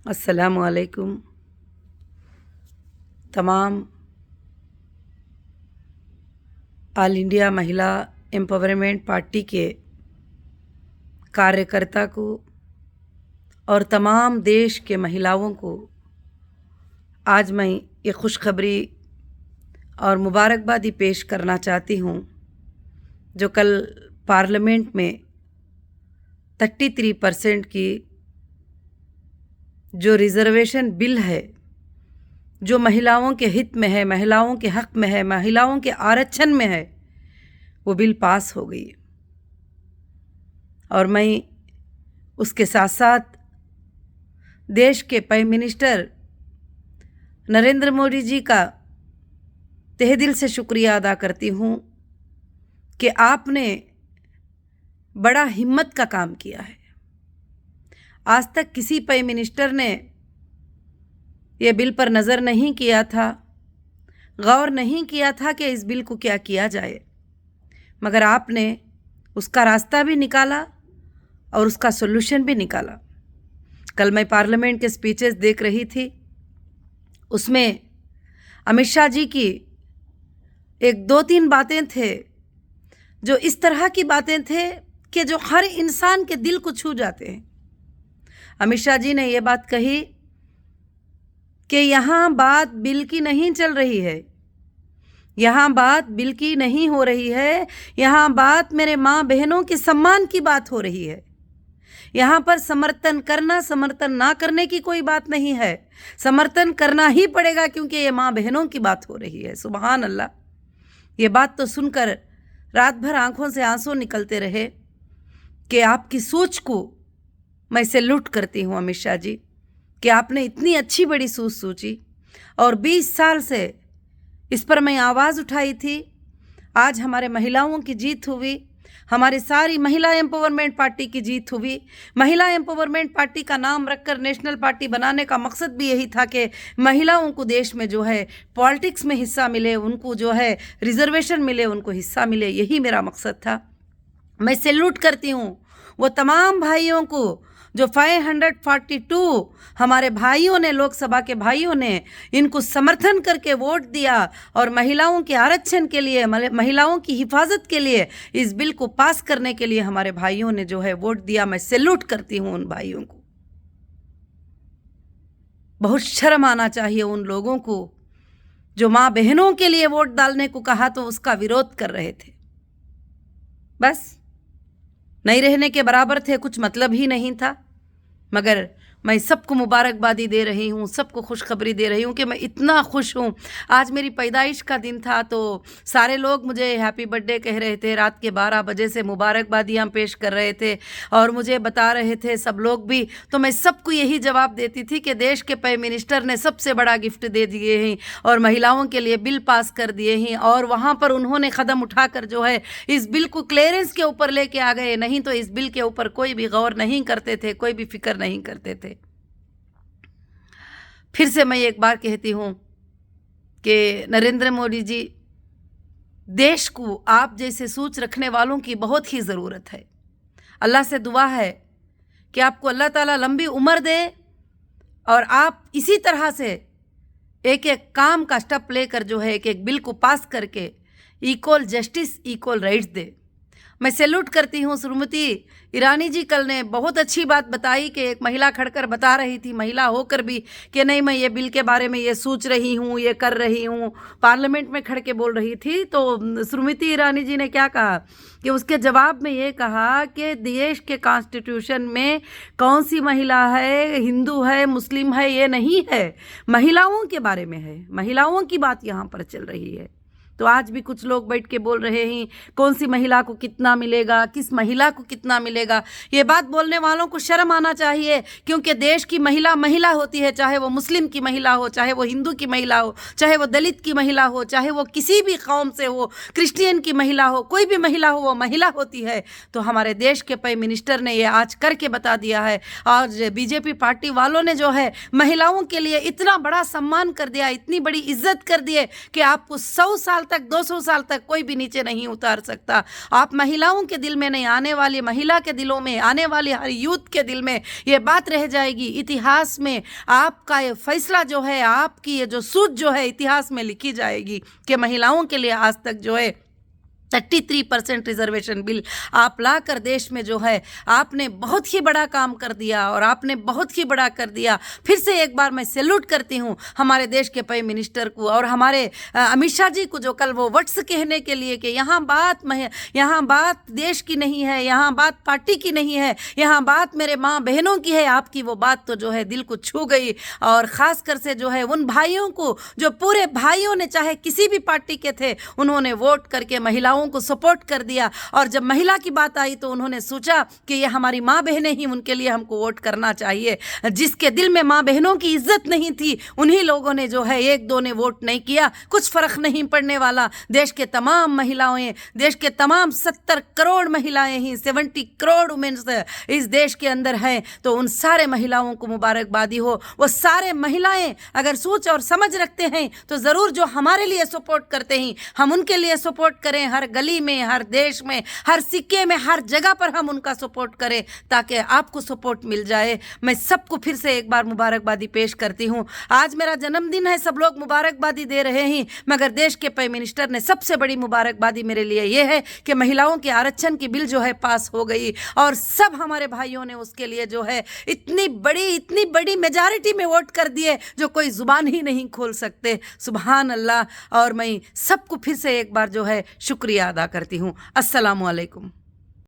अस्सलामु अलैकुम। तमाम ऑल इंडिया महिला एम्पावरमेंट पार्टी के कार्यकर्ता को और तमाम देश के महिलाओं को आज मैं ये खुशखबरी और मुबारकबादी पेश करना चाहती हूँ जो कल पार्लियामेंट में 33% की जो रिज़र्वेशन बिल है, जो महिलाओं के हित में है, महिलाओं के हक़ में है, महिलाओं के आरक्षण में है, वो बिल पास हो गई। और मैं उसके साथ साथ देश के प्राइम मिनिस्टर नरेंद्र मोदी जी का तहे दिल से शुक्रिया अदा करती हूँ कि आपने बड़ा हिम्मत का काम किया है। आज तक किसी प्राइम मिनिस्टर ने ये बिल पर नज़र नहीं किया था, गौर नहीं किया था कि इस बिल को क्या किया जाए, मगर आपने उसका रास्ता भी निकाला और उसका सॉल्यूशन भी निकाला। कल मैं पार्लियामेंट के स्पीचेस देख रही थी, उसमें अमित शाह जी की एक दो तीन बातें थे जो इस तरह की बातें थे कि जो हर इंसान के दिल को छू जाते हैं। अमित शाह जी ने ये बात कही कि यहाँ बात बिल की नहीं चल रही है, यहाँ बात बिल की नहीं हो रही है, यहाँ बात मेरे माँ बहनों के सम्मान की बात हो रही है। यहाँ पर समर्थन करना समर्थन ना करने की कोई बात नहीं है, समर्थन करना ही पड़ेगा क्योंकि ये माँ बहनों की बात हो रही है। सुभान अल्लाह। ये बात तो सुनकर रात भर आंखों से आंसू निकलते रहे कि आपकी सोच को मैं सैल्यूट करती हूँ अमित शाह जी कि आपने इतनी अच्छी बड़ी सोच सोची और 20 साल से इस पर मैं आवाज़ उठाई थी। आज हमारे महिलाओं की जीत हुई, हमारी सारी महिला एम्पावरमेंट पार्टी की जीत हुई। महिला एम्पावरमेंट पार्टी का नाम रखकर नेशनल पार्टी बनाने का मकसद भी यही था कि महिलाओं को देश में जो है पॉलिटिक्स में हिस्सा मिले, उनको जो है रिजर्वेशन मिले, उनको हिस्सा मिले, यही मेरा मकसद था। मैं सैल्यूट करती हूँ वो तमाम भाइयों को जो 542 हमारे भाइयों ने, लोकसभा के भाइयों ने इनको समर्थन करके वोट दिया और महिलाओं के आरक्षण के लिए, महिलाओं की हिफाजत के लिए, इस बिल को पास करने के लिए हमारे भाइयों ने जो है वोट दिया। मैं सैल्यूट करती हूँ उन भाइयों को। बहुत शर्म आना चाहिए उन लोगों को जो माँ बहनों के लिए वोट डालने को कहा तो उसका विरोध कर रहे थे। बस नहीं रहने के बराबर थे, कुछ मतलब ही नहीं था। मगर मैं सबको मुबारकबादी दे रही हूँ, सबको खुशखबरी दे रही हूँ कि मैं इतना खुश हूँ। आज मेरी पैदाइश का दिन था तो सारे लोग मुझे हैप्पी बर्थडे कह रहे थे, रात के 12 बजे से मुबारकबादियाँ पेश कर रहे थे और मुझे बता रहे थे सब लोग भी। तो मैं सबको यही जवाब देती थी कि देश के प्राइम मिनिस्टर ने सबसे बड़ा गिफ्ट दे दिए हैं और महिलाओं के लिए बिल पास कर दिए हैं और वहाँ पर उन्होंने कदम उठाकर जो है इस बिल को क्लियरेंस के ऊपर लेके आ गए। नहीं तो इस बिल के ऊपर कोई भी गौर नहीं करते थे, कोई भी फिक्र नहीं करते थे। फिर से मैं एक बार कहती हूँ कि नरेंद्र मोदी जी, देश को आप जैसे सोच रखने वालों की बहुत ही ज़रूरत है। अल्लाह से दुआ है कि आपको अल्लाह ताला लंबी उम्र दे और आप इसी तरह से एक एक काम का स्टेप लेकर जो है एक एक बिल को पास करके इक्वल जस्टिस, इक्वल राइट्स दे। मैं सैल्यूट करती हूँ श्रीमती ईरानी जी, कल ने बहुत अच्छी बात बताई कि एक महिला खड़कर बता रही थी, महिला होकर भी, कि नहीं मैं ये बिल के बारे में ये सोच रही हूँ, ये कर रही हूँ। पार्लियामेंट में खड़ के बोल रही थी तो श्रीमती ईरानी जी ने क्या कहा कि उसके जवाब में ये कहा कि देश के कॉन्स्टिट्यूशन में कौन सी महिला है, हिंदू है, मुस्लिम है, ये नहीं है, महिलाओं के बारे में है, महिलाओं की बात यहाँ पर चल रही है। तो आज भी कुछ लोग बैठ के बोल रहे हैं कौन सी महिला को कितना मिलेगा, किस महिला को कितना मिलेगा। ये बात बोलने वालों को शर्म आना चाहिए क्योंकि देश की महिला महिला होती है, चाहे वो मुस्लिम की महिला हो, चाहे वो हिंदू की महिला हो, चाहे वो दलित की महिला हो, चाहे वो किसी भी कौम से हो, क्रिश्चियन की महिला हो, कोई भी महिला हो, वो महिला होती है। तो हमारे देश के प्राइम मिनिस्टर ने ये आज करके बता दिया है। और बीजेपी पार्टी वालों ने जो है महिलाओं के लिए इतना बड़ा सम्मान कर दिया, इतनी बड़ी इज्जत कर दिए कि आपको 100 साल तक 200 साल तक कोई भी नीचे नहीं उतार सकता। आप महिलाओं के दिल में नहीं, आने वाली महिला के दिलों में, आने वाली हर यूथ के दिल में ये बात रह जाएगी। इतिहास में आपका ये फैसला जो है, आपकी ये जो सूझ जो है इतिहास में लिखी जाएगी कि महिलाओं के लिए आज तक जो है 33% रिजर्वेशन बिल आप लाकर देश में जो है आपने बहुत ही बड़ा काम कर दिया और आपने बहुत ही बड़ा कर दिया। फिर से एक बार मैं सैल्यूट करती हूँ हमारे देश के प्राइम मिनिस्टर को और हमारे अमित शाह जी को, जो कल वो वर्ड्स कहने के लिए कि यहाँ बात देश की नहीं है, यहाँ बात पार्टी की नहीं है, यहाँ बात मेरे माँ बहनों की है। आपकी वो बात तो जो है दिल को छू गई और ख़ास कर से जो है उन भाइयों को, जो पूरे भाइयों ने चाहे किसी भी पार्टी के थे, उन्होंने वोट करके महिलाओं को सपोर्ट कर दिया। और जब महिला की बात आई तो उन्होंने सोचा कि ये हमारी माँ बहनें ही, उनके लिए हमको वोट करना चाहिए। जिसके दिल में माँ बहनों की इज्जत नहीं थी उन्हीं लोगों ने जो है, एक दो ने वोट नहीं किया, कुछ फर्क नहीं पड़ने वाला। देश के तमाम महिलाएं, देश के तमाम 70 करोड़ महिलाएं ही, 70 करोड़ वुमेन्स इस देश के अंदर हैं। तो उन सारे महिलाओं को मुबारकबादी हो। वो सारे महिलाएं अगर सोच और समझ रखते हैं तो ज़रूर जो हमारे लिए सपोर्ट करते हैं हम उनके लिए सपोर्ट करें। हर गली में, हर देश में, हर सिक्के में, हर जगह पर हम उनका सपोर्ट करें ताकि आपको सपोर्ट मिल जाए। मैं सबको फिर से एक बार मुबारकबादी पेश करती हूँ। आज मेरा जन्मदिन है, सब लोग मुबारकबादी दे रहे हैं, मगर देश के प्राइम मिनिस्टर ने सबसे बड़ी मुबारकबादी मेरे लिए ये है कि महिलाओं के आरक्षण की बिल जो है पास हो गई और सब हमारे भाइयों ने उसके लिए जो है इतनी बड़ी मेजॉरिटी में वोट कर दिए जो कोई जुबान ही नहीं खोल सकते। सुभान अल्लाह। और मैं सबको फिर से एक बार जो है शुक्रिया अदा करती हूँ। अस्सलामु अलैकुम।